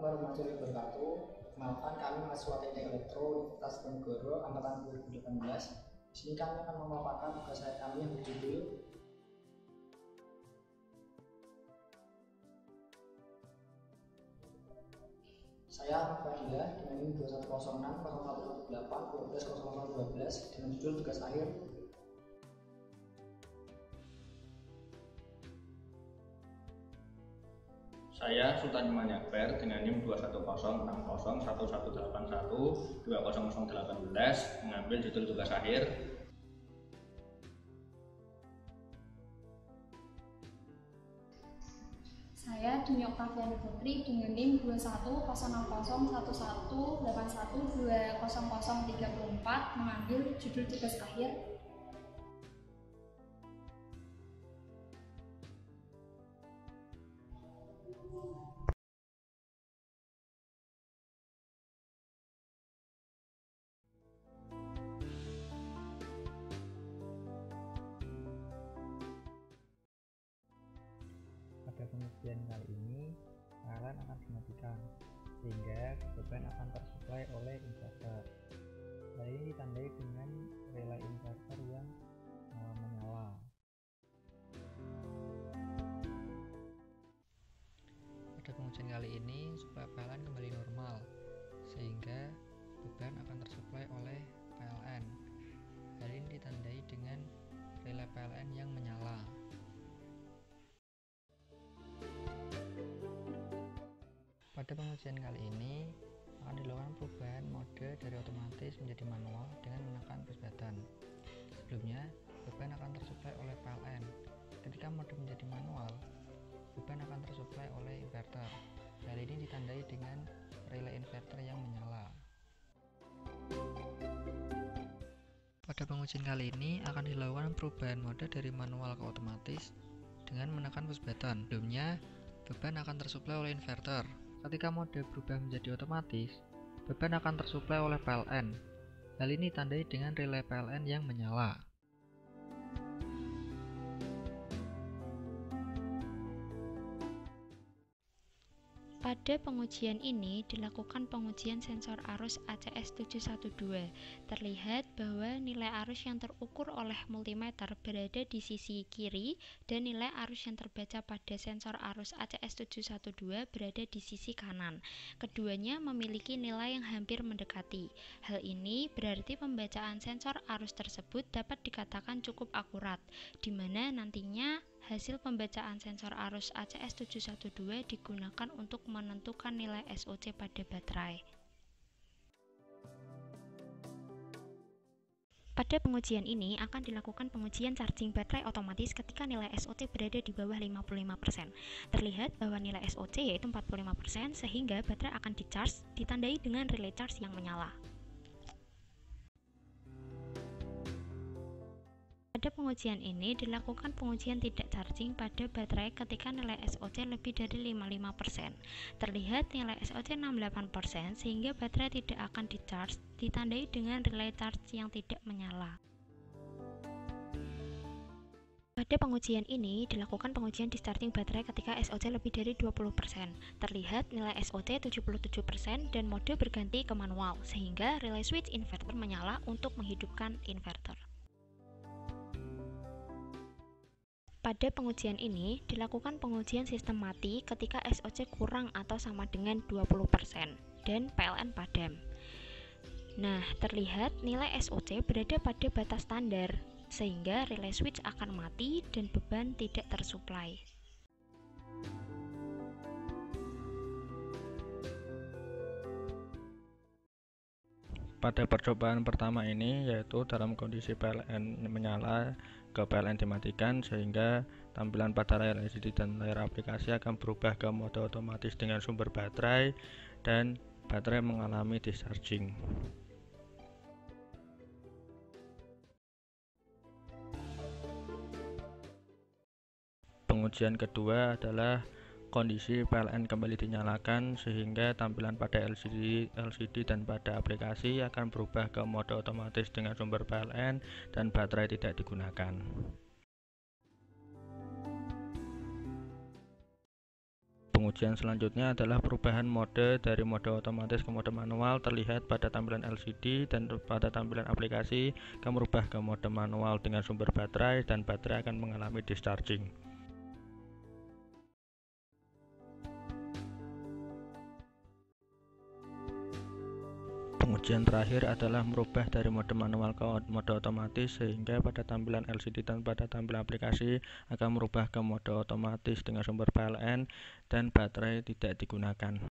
warahmatullahi wabarakatuh. Perkenalkan, kami mahasiswa Teknik Elektro Universitas Diponegoro angkatan 2018. Di sini kami akan memaparkan tugas kami yang berjudul Saya Ahmad Fadila dengan NIM 2106 0118 12 dengan judul tugas akhir. Saya Sultan Iman Yakber dengan NIM 2106 1181 2018 mengambil judul tugas akhir. Saya Dini Oktaviani Putri dengan NIM 21008181200034 mengambil judul tugas akhir. Pada pengujian kali ini, PLN akan dimatikan sehingga beban akan tersuplai oleh inverter. Hal ini ditandai dengan relay inverter yang menyala. Pada pengujian kali ini, supaya PLN kembali normal sehingga beban akan tersuplai oleh PLN. Hal ini ditandai dengan relay PLN yang menyala. Pada pengujian kali ini akan dilakukan perubahan mode dari otomatis menjadi manual dengan menekan push button. Sebelumnya, beban akan tersuplai oleh PLN. Ketika mode menjadi manual, beban akan tersuplai oleh inverter. Hal ini ditandai dengan relay inverter yang menyala. Pada pengujian kali ini akan dilakukan perubahan mode dari manual ke otomatis dengan menekan push button. Sebelumnya, beban akan tersuplai oleh inverter. Ketika mode berubah menjadi otomatis, beban akan tersuplai oleh PLN. Hal ini ditandai dengan relay PLN yang menyala. Pada pengujian ini dilakukan pengujian sensor arus ACS712. Terlihat bahwa nilai arus yang terukur oleh multimeter berada di sisi kiri dan nilai arus yang terbaca pada sensor arus ACS712 berada di sisi kanan. Keduanya memiliki nilai yang hampir mendekati. Hal ini berarti pembacaan sensor arus tersebut dapat dikatakan cukup akurat, di mana nantinya hasil pembacaan sensor arus ACS712 digunakan untuk menentukan nilai SOC pada baterai. Pada pengujian ini akan dilakukan pengujian charging baterai otomatis ketika nilai SOC berada di bawah 55%. Terlihat bahwa nilai SOC yaitu 45% sehingga baterai akan di-charge ditandai dengan relay charge yang menyala. Pada pengujian ini dilakukan pengujian tidak charging pada baterai ketika nilai SOC lebih dari 55%. Terlihat nilai SOC 68% sehingga baterai tidak akan di-charge ditandai dengan relay charge yang tidak menyala. Pada pengujian ini dilakukan pengujian discharging baterai ketika SOC lebih dari 20%. Terlihat nilai SOC 77% dan mode berganti ke manual sehingga relay switch inverter menyala untuk menghidupkan inverter. Pada pengujian ini dilakukan pengujian sistem mati ketika SOC kurang atau sama dengan 20% dan PLN padam. Nah, terlihat nilai SOC berada pada batas standar sehingga relay switch akan mati dan beban tidak tersuplai. Pada percobaan pertama ini yaitu dalam kondisi PLN menyala ke PLN dimatikan sehingga tampilan pada layar LCD dan layar aplikasi akan berubah ke mode otomatis dengan sumber baterai dan baterai mengalami discharging. Pengujian kedua adalah kondisi PLN kembali dinyalakan sehingga tampilan pada LCD dan pada aplikasi akan berubah ke mode otomatis dengan sumber PLN dan baterai tidak digunakan. Pengujian selanjutnya adalah perubahan mode dari mode otomatis ke mode manual terlihat pada tampilan LCD dan pada tampilan aplikasi akan merubah ke mode manual dengan sumber baterai dan baterai akan mengalami discharging. Pengujian terakhir adalah merubah dari mode manual ke mode otomatis sehingga pada tampilan LCD dan pada tampilan aplikasi akan merubah ke mode otomatis dengan sumber PLN dan baterai tidak digunakan.